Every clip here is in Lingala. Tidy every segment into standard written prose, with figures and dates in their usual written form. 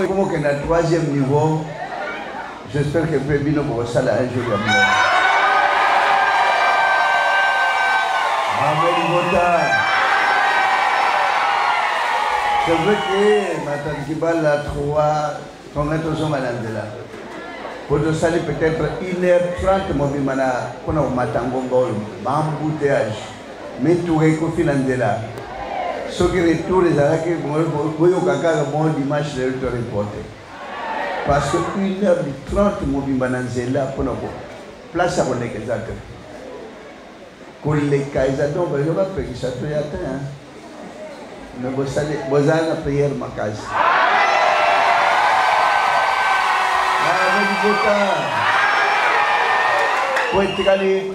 Comme que le troisième niveau, j'espère que Pébino pour ça un jour. C'est vrai que Matan Kibala 3, ton attention Malandela. Pour te saluer peut-être 1h30, Mobimana, pour nous Matangongol, embouteillage, mais tout est confinandela. Ce qui retourne les arrêts, vous avez un dimanche de reporter. Parce que 1h30, Mobimana pour nous place à mon exateur. Pour les Kaizadons, je ne vais pas faire ça tout le temps. Mais vous avez une prière ma case. Pour être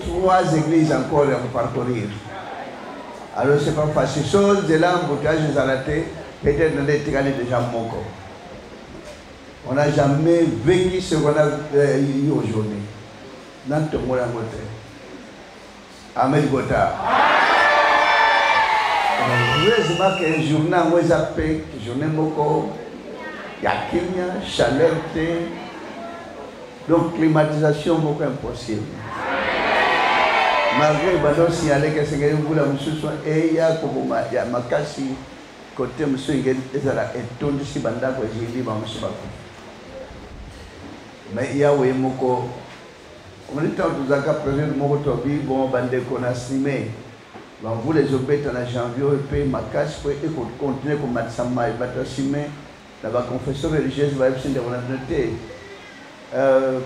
3 églises encore à parcourir. Alors c'est pas facile. Chose de l'embouteillage des arrêtés, peut-être dans les Tigali déjà moko. On n'a jamais vécu ce qu'on a eu aujourd'hui. Dans tout le monde à côté. Amen Gota. Heureusement qu'un journal moi j'appelle, journée moko, il y a Kenya, chaleur, donc climatisation beaucoup impossible. Malgré le ballon signalé que c'est que vous la monsieur soit et il y a comme il y a makasi côté monsieur il y a la étonne si banda ko jili ba monsieur bako. Mais il y a oui moko on est en tout cas président moko tobi bon bande qu'on a simé. Bon vous les obéis en janvier et puis makasi pour continuer comme matsama et battre simé la confession religieuse va être de la noté.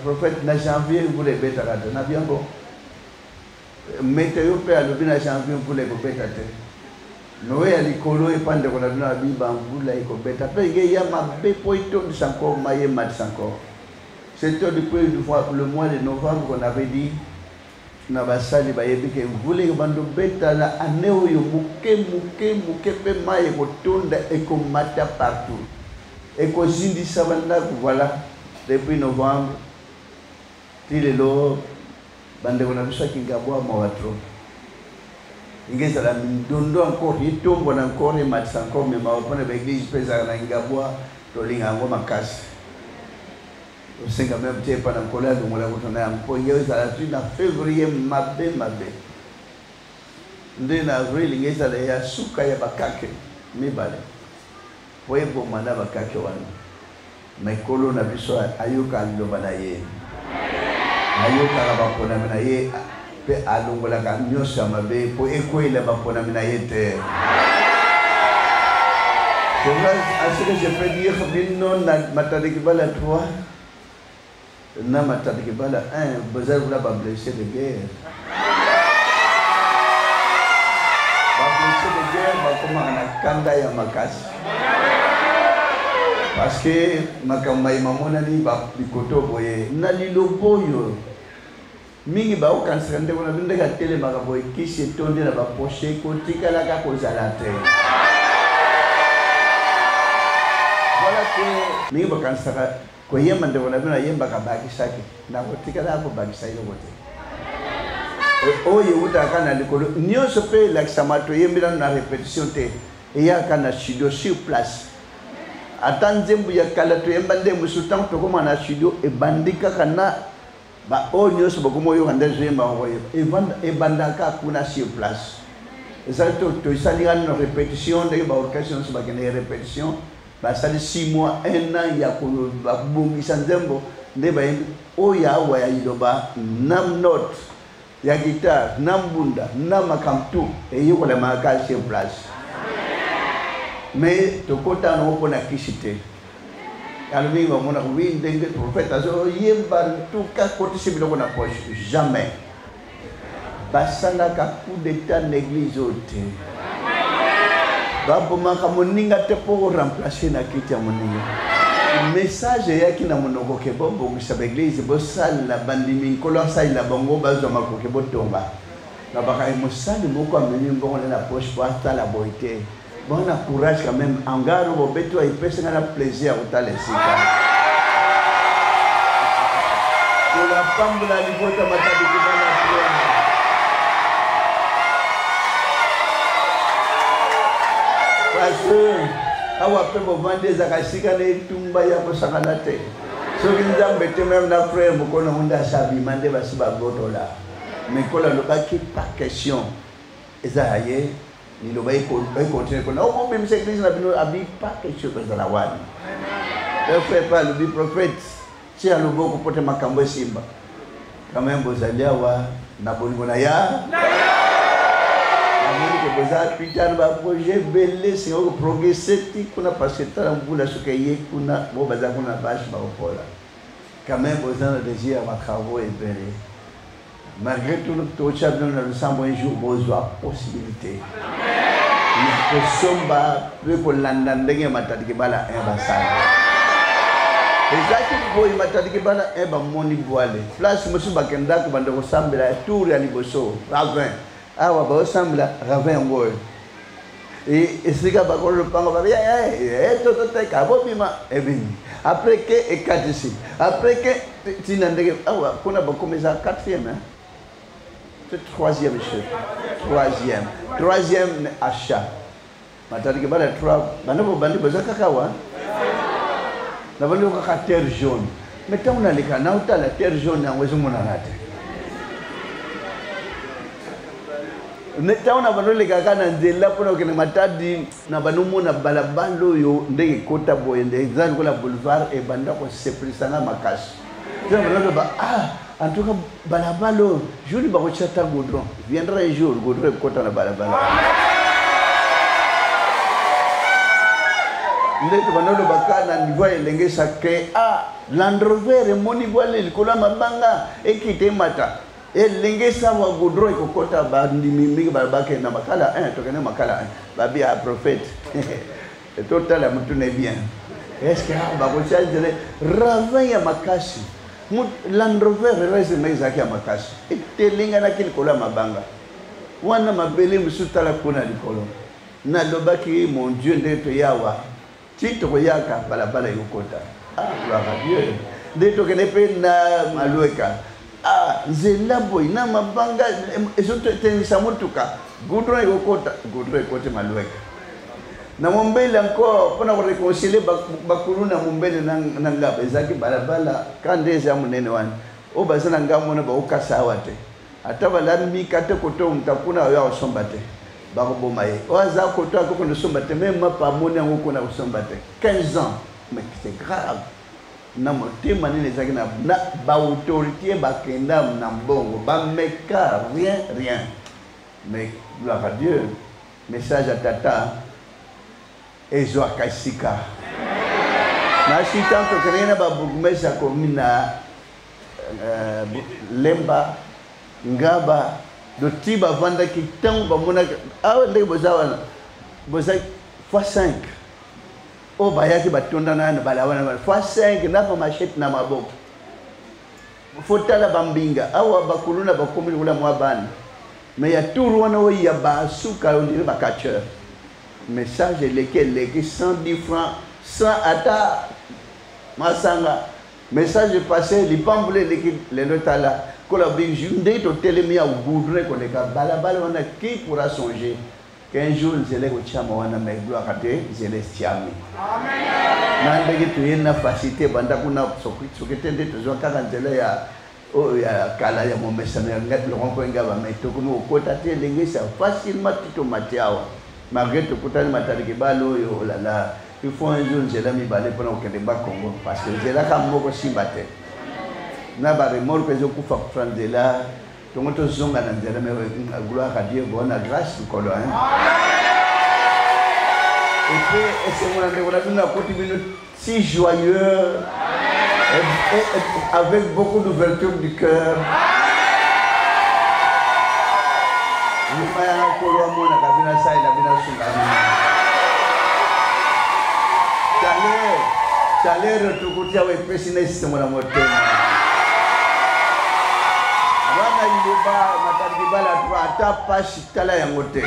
Prophète na janvier vous les bêtes à la bien bon. Météo peut aller bien à janvier pour les bêtes. Noé à l'écolo et pendant qu'on a donné la Bible en boule et qu'on bête. Après il y a ma bépoïton de encore maillé mat encore. C'était depuis le mois de novembre qu'on avait dit na basali ba yebi que vous voulez bando bête la année où yo muke pe maillé ko tonda et ko mata partout. Et ko zindi sabanda voilà. Depuis novembre, il est là, bande on a vu ça qui gaboie mawatro. Il y a la dondo encore, il tombe encore et match encore, mais ma opinion avec l'église pèse à la gaboie, toling à ma casse. Au 5 même temps pendant colère donc on l'a retourné en poignée à la suite en février mabé. En avril il y a la souka ya bakake, mais balé. Voyez pour mana bakake wana. Mais kolo na biso ayoka loba na ye ayoka la bapona na ye pe alongola ka nyosa mabe po ekoela bapona na ye te. Ce que je peux dire non na Matadikibala 3 na Matadikibala 1 besoin de la blessé de guerre ba blessé de guerre ba koma na kanda ya makasi. Parce que makamai mamona ni ba bikoto boye na liloboyo mingi ba okansende bona binde ka tele makaboy kisi tonde na ba poche ko tikala ka ko zalate. Voilà que mingi ba kansaka ko yemba nde bona bina yemba ka bakisaki na ko tikala ko bakisai yote. Oye uta kana likolo nyonso pe la samato yembira na répétition te et ya kana chido sur place. Atanzembu ya kala to yembande musutan to koma na studio e bandika kana ba onyo so bokomo yo hande zemba oyo e bandaka kuna sur place. Exacto to isali en répétition de ba occasion so ba kene répétition ba sali 6 mois 1 an ya ko ba bungi sanzembo nde ba o ya wa ya iloba nam note ya guitare nam bunda nam makamtu e yo ko la maka sur place. Mais to kota no pona kisite alumi va mona oui ndenge prophète azo yemba tout cas côté sibilo na poche jamais basala ka coup d'état l'église ote babo maka moninga te pour remplacer na kiti ya moninga message ya kina monoko ke bombo ngisa l'église bo sala bandimi kolon sa ila bongo bazo makoke botomba na baka mosali moko ameni mbongo na poche pour ata la boité. Bon courage quand même, en gare au béto et peut se faire plaisir au talesika. Pour la femme de la liberté, parce que awa pe bo vande za kasika ne tumba ya ko sakalate so kinza mbete même na frère mukona hunda sabi mande basiba gotola mais kola lo ba ki pas question eza ye ni lo ba ko continuer ko na o même c'est église na bino abi pas question ko za la wani le frère pas le prophète si a lo boko pote makambo simba kama yambo zalia wa na bolingo na ya amoni ke boza pitan ba projet belé c'est au progresser ti kuna paseta mbula sukaye kuna bo baza kuna bash ba opola quand même boza na désir ma travaux et belé malgré tout le champion na lusambo un jour bozo possibilité il faut somba pe ko landa ndenge matadi bala un basala ezaki boy matadi bala un ba moni boale place musu bakenda ko bando sambela tour ya liboso ravin awa ba sambela ravin ngoy et sika ba ko le pango ba toto te ka bo bima ebini après que et quatre ici après que tinandege awa kuna ba komeza 4e hein c'est 3e monsieur 3e achat matadi bala 3 bando bandi bazaka kawa na bando ka terre jaune mais tant on a les canaux ta la terre jaune en wezo mona nate ne tant on a bando les kaka na nzela pona ke matadi na bando mona balabalo yo ndenge kota boye ndenge zan ko la boulevard e banda ko seprisanga makasi je me ba en tout cas balabalo jour ba ko chata goudron viendra un jour goudron kota na balabalo ndeko banolo bakana niveau elenge sake Land Rover moni boale likola mabanga ekite mata elenge sawa goudron ekokota bandi mimi babake na makala tokene makala babi a prophète total la mutune bien est-ce que ba ko changer ravin ya makasi Land Rover rese mezaki ya makasi etelinga na kilikola mabanga wana mabele musutala kuna likolo na lobaki mon Dieu ndeto yawa Tito yaka balabala yokota gloire à Dieu ndeto kenepe na malueka nzela boy na mabanga ezoto tenisa mutuka goudron yokota goudron kote malueka na mombele encore pona ko réconcilier bakulu na mombele na ngaba ezaki balabala kandeza munene wana o bazana ngamona ba ukasa wate atabala mikate koto mtakuna ya osombate bakoboma ye oza koto akoko no sombate même pas mona ngoko na osombate 15 ans mais c'est grave na motema nini ezaki na ba autorité bakenda na mbongo ba meka rien mais gloire à Dieu message à tata ezo akasika na si tanto krena ba burgmestre komina lemba ngaba do tiba vanda ki tango ba mona ndenge bozawana bozai x5 o bayaki batonda na balawana x5 na ba machette na maboko fotala bambinga awa bakuluna bakomili kula mwabana mais ya tour wana o ya basuka on dirait ba catcheur message lequel 110 francs sans ata masanga message passé li pambule le notala kola binju ndé to telemi ya goudre ko le ka balabala wana qui pourra songer qu'un jour zele ko chama wana mais gloire à Dieu zele stiami amen nande ki tuyena facilité banda kuna sokete ndé to zoka kanzele ya ya kala ya mo mesana ngat lo ko ngaba mais to kuno ko tate lengesa facilement tito matiawa malgré to kutani matariki balo yo lala il faut un jour zela mi balé pour au Québec Congo parce que zela kam moko simbate na ba remorque zo kufa frandela to ngoto zonga na nzela me gloire à Dieu bonne grâce kolo hein et puis c'est mon ami on a une côté minute si joyeux et avec beaucoup d'ouverture du cœur nous pas kolo mona kabina sai na bina sungani Chaleur tukutia wepesi na sisi mwana motema. Wana liba mataribala tu atapa shitala ya mote.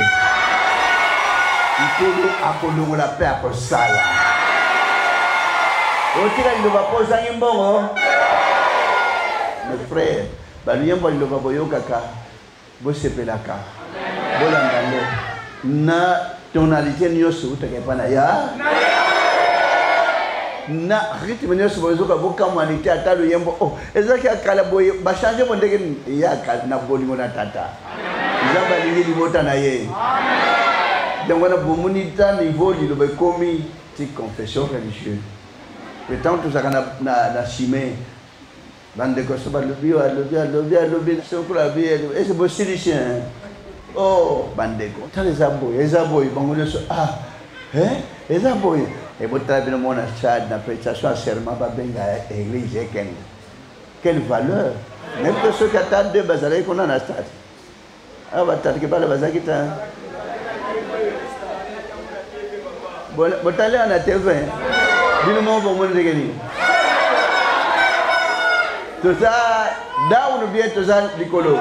Ikulu akolongo la paix akosala. Otika liba poza nyimbongo. Mes frères, baliyembo liba boyoka ka bosepelaka. Bolangalo na tonalité nyonso utake pana ya na rythme nyonso bozoka bokamwanité ata luyembo oh ezaki akala boye bachange bo ndenge ya na bolingo na tata nzambe alingi libota na ye donc wana bomoni ta niveau liloba ekomi ti confession religieuse le temps tozalaka na chimé bandeko so balobi sokola bi ese bosilicien oh bandeko tala eza boye bango nyonso ah eza boye et votre travail mon achat d'appréciation à serment babenga église quelle valeur même que ceux qui attendent de bazalé qu'on en a stade ah bataki bala bazaki ta bon allez en a TV dis-le moi pour mon dégani tout ça down bien tout ça likolo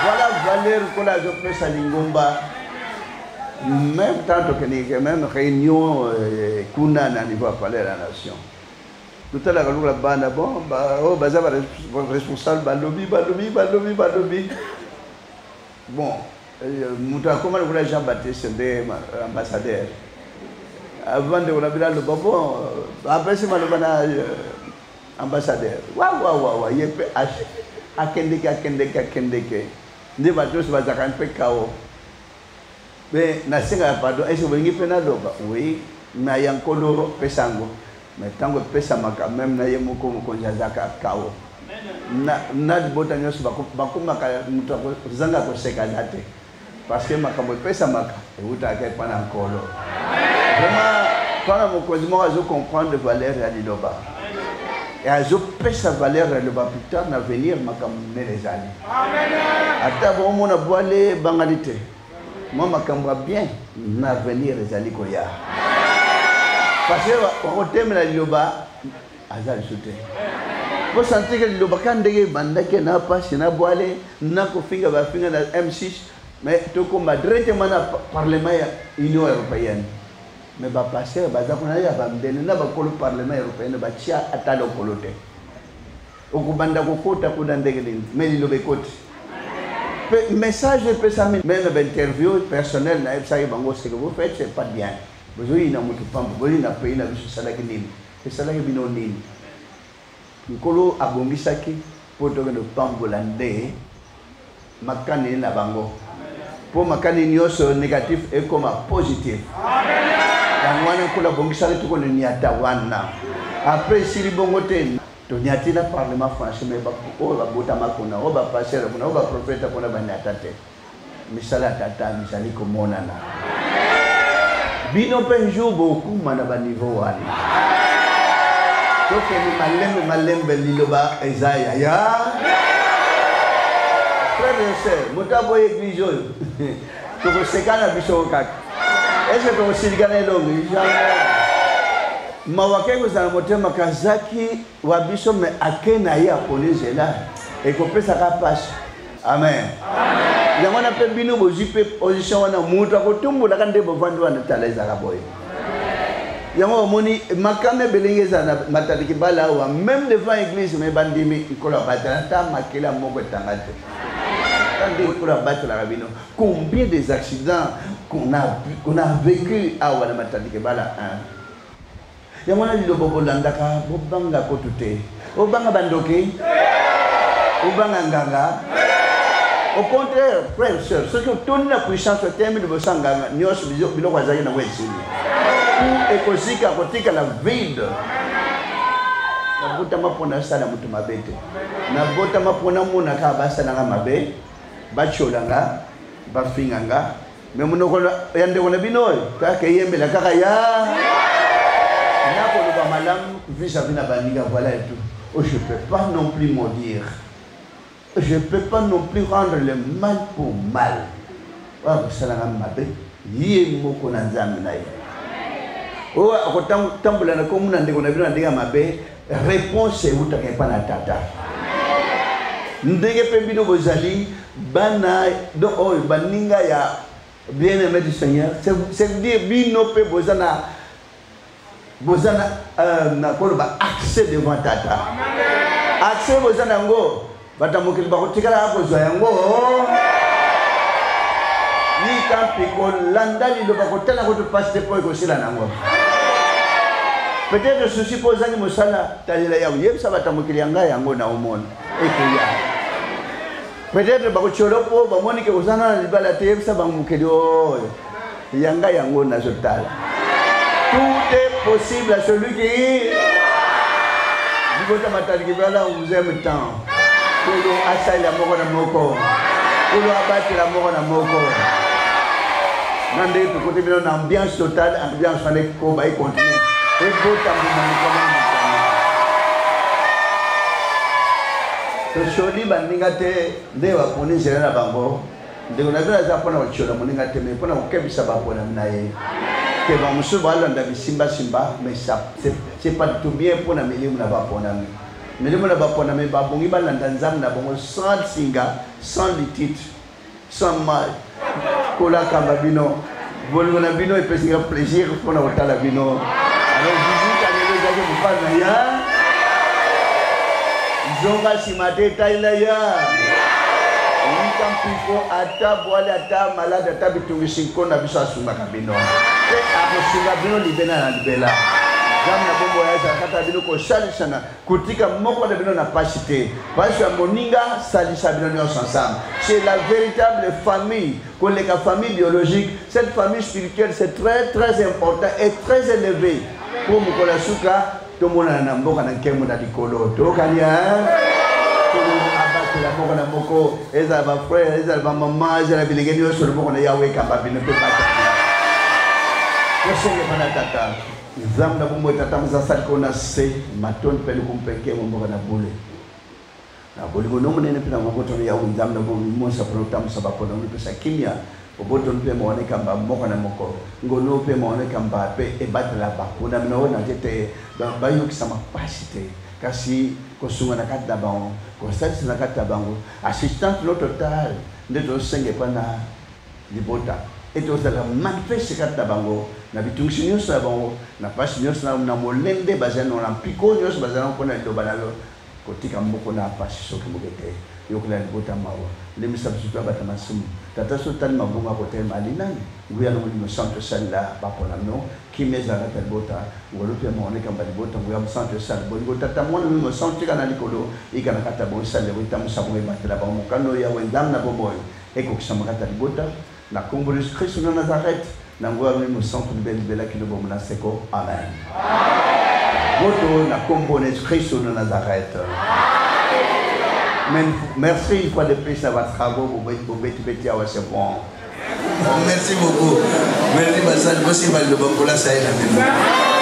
voilà valeur qu'on a je peux salingomba même tant que même réunion kuna na niveau palais la nation tout à l'heure la bande bon oh baza responsable balobi bon muta comment le Jean-Baptiste de ambassadeur avant de on a bien le bon après c'est malobana ambassadeur wa yepe akendeke ndi bato se bazaka mpe kao mais na singa pardon est-ce que vous avez fait loba oui mais yankolo pesango mais tango pesa maka même na yemo ko konja zaka kao na bota nyoso bakuma ka muto zanga ko seka date parce que makambo pesa maka et uta ka pana nkolo vraiment quand mon cosmo azo comprendre valeur ya liloba et azo pesa valeur ya liloba plus tard na venir makambo les années amen ata bon mona boile bangalité moi makambo bien na venir ezali koya parce que on thème la liloba azali soute pour sentir que liloba kan ndenge bandake na passe na boile na ko finga ba finga na M6 mais to ko directement na parlement ya Union européenne mais ba passer ba za kuna ya ba mdene na ba ko parlement européen ba chia atalo kolote okubanda ko kota kuna ndenge mais liloba kote message de pesame même interview personnel na ebsa bango ce que vous faites c'est pas bien vous avez na mutu pambo vous na pays na biso salaki nini et salaki bino nini nkolo abongisaki poto que no pambo lande makani na bango pour makani nyonso négatif et comme positif amen ya mwana kula bongisaki tuko ni atawana après sili bongo te tonyati na parlement français mais ba o ba bota makona o ba passer kuna o ba prophète kuna bana tate misala tata misali ko monana bino penjo beaucoup mana ba niveau wani to ke ni malembe liloba ezaya ya frère et sœur motabo église to ko sekana biso kak est-ce que to siligana longi jamais mawake kuzana motema kazaki wabiso me akena ya police là et ko pesa ka passe amen amen ya mwana pe bino bozipe position wana mutu akotumbula kande bovandi wana taleza ka boy ya moni makame belengeza na mataliki bala wa même devant église me bandimi ikola batata makela moko tangate tande ikola batela rabino combien des accidents qu'on a vécu à wana mataliki bala ya mwana lilobo bolandaka bobanga ko tute obanga bandoke obanga nganga au contraire frère sœur ce que tourne la puissance au terme de bosanga nyos biloko azali na wesili ou ekozika kotika la vide na bota mapona sala mutu mabete na bota mapona mona ka basa na mabe bacholanga bafinganga mais monoko yande kona binoy ka kayembela kaka ya vis-à-vis de Baniga, voilà et tout. Oh, je ne peux pas non plus maudire. Je ne peux pas non plus rendre le mal pour mal. Oh, ça l'a mabé. Yé moko nanzam naï. Oh, quand tambola na komu nande kona bino ndenga mabé, réponse c'est où t'as pas na tata. Ndenge pe bino bozali bana do oh baninga ya bien-aimé du Seigneur. C'est dire bino pe bozana bozana na koloba accès devant tata accès bozana ngo batamokeli bakotikala hapo zwa yango ni Quand landali do bakotana ko to passe po ko sila nango. Peut-être je suppose ani musala talila ya yeb sabata mukilianga yango na umona. Ekuya. Peut-être bakocholo po bamoni ke usana libala te yeb sabang mukilio. Yanga yango na jotala. Tout est possible à celui qui Bigota matali kibala vous aime tant. Kolo asai la moko na moko. Kolo abati la moko na moko. Nande to côté de l'ambiance totale, ambiance fallait qu'on va y continuer. Et beau tambour. Choli baningate dewa poni zela bango. De on a vu la zapona wa chola moningate mais pona ko kebisa ba pona naye. Que va musu balo ndabi simba mais ça c'est pas tout bien pour na milimu na ba pona. Milimu na ba pona mais ba bongi ba ndanzam na bongo sans singa, sans litit, sans mal. Kola kambabino, bolona bino et puis un plaisir pour la hôtel bino. Alors visite à les gens qui parlent là. Zonga simate taila ya. Quand piko ata boile ata malade ata bitungi sinko na biso asunga kabino. Et après sunga bino libena na libela. Jam na bombo ya kata bino ko salisana kutika moko na bino na pasité. Parce que moninga salisa bino nyos ensemble. C'est la véritable famille, qu'on est la famille biologique. Cette famille spirituelle c'est très important et très élevé. Pour mukola suka to mona na mboka na kemo na dikolo. To kanya la moko na moko eza ba frère eza ba maman eza la biligeni yo solo moko na yawe kamba bino pe pata. Ko senge pana tata. Zam na bombo tata mzasali ko na se maton pele kumpeke mboka na bule. Na bole bono munene pina makoto ya unzam na bombo monsa protam sabapo na pesa kimia oboto mpe mone kamba moko na moko ngono pe mone kamba pe e batela ba kuna mnaona tete ba yo kisama pasite kasi kosunga na kata bango kosali na kata bango assistance lo total ndeto senge pana libota eto sala manifeste kata bango na bitungi nyonso na bango na pasi nyonso na molende bazana na piko nyonso bazana ko na ndo banalo kotika mboko na pasi soki mokete yokela libota mawa lemisa biso bata masumu tata so tali mabunga ko tema alinani nguya no mo centre sala bapona no kimeza na libota ngolo pe mo ne kamba libota nguya mo centre sala bongo tata mo no mo centre kana likolo ikana kata bo sala wita mo sabo e batela ba mo kano ya wendam na boboy e ko kisama kata libota na kombo de Christ na Nazareth na nguya mo centre de bela kilo bo na seko amen Boto na kombo de Christ na Nazareth. Merci une fois de plus à votre travail pour bêter à votre bon. Merci beaucoup. Merci Bassal, merci Valdo Bangola, ça y est.